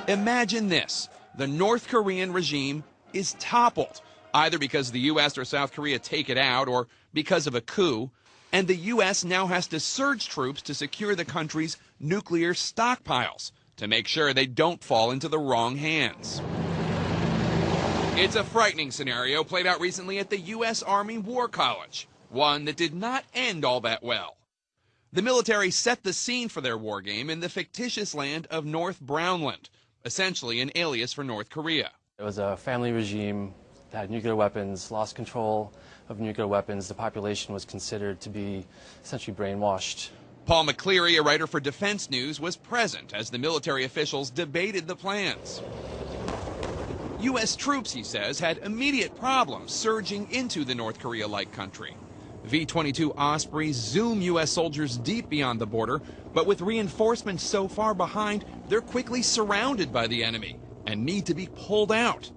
Imagine this. The North Korean regime is toppled, either because the U.S. or South Korea take it out or because of a coup, and the U.S. now has to surge troops to secure the country's nuclear stockpiles to make sure they don't fall into the wrong hands. It's a frightening scenario played out recently at the U.S. Army War College, one that did not end all that well. The military set the scene for their war game in the fictitious land of North Brownland, essentially an alias for North Korea. It was a family regime that had nuclear weapons, lost control of nuclear weapons. The population was considered to be essentially brainwashed. Paul McCleary, a writer for Defense News, was present as the military officials debated the plans. U.S. troops, he says, had immediate problems surging into the North Korea-like country. V-22 Ospreys zoom U.S. soldiers deep beyond the border, but with reinforcements so far behind, they're quickly surrounded by the enemy and need to be pulled out.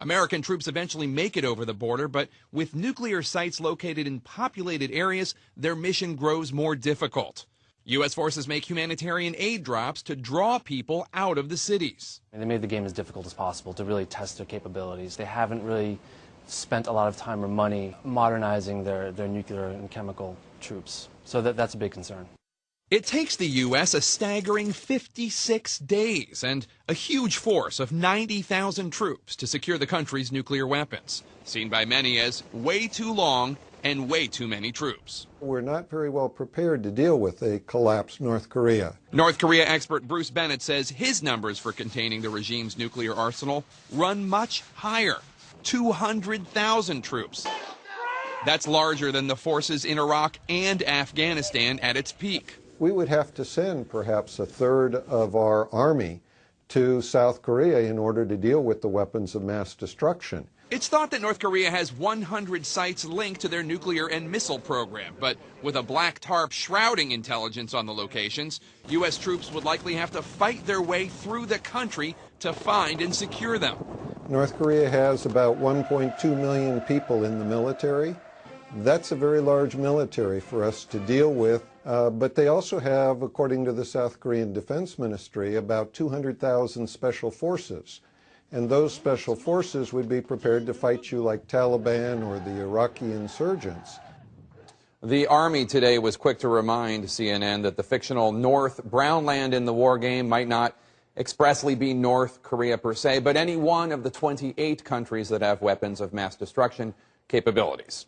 American troops eventually make it over the border, but with nuclear sites located in populated areas, their mission grows more difficult. U.S. forces make humanitarian aid drops to draw people out of the cities. And they made the game as difficult as possible to really test their capabilities. They haven't really spent a lot of time or money modernizing their nuclear and chemical troops. So that's a big concern. It takes the U.S. a staggering 56 days and a huge force of 90,000 troops to secure the country's nuclear weapons, seen by many as way too long and way too many troops. We're not very well prepared to deal with a collapsed North Korea. North Korea expert Bruce Bennett says his numbers for containing the regime's nuclear arsenal run much higher, 200,000 troops. That's larger than the forces in Iraq and Afghanistan at its peak. We would have to send perhaps a third of our army to South Korea in order to deal with the weapons of mass destruction. It's thought that North Korea has 100 sites linked to their nuclear and missile program, but with a black tarp shrouding intelligence on the locations, U.S. troops would likely have to fight their way through the country to find and secure them. North Korea has about 1.2 million people in the military. That's a very large military for us to deal with, but they also have, according to the South Korean Defense Ministry, about 200,000 special forces. And those special forces would be prepared to fight you like Taliban or the Iraqi insurgents. The Army today was quick to remind CNN that the fictional North Brownland in the war game might not expressly be North Korea per se, but any one of the 28 countries that have weapons of mass destruction capabilities.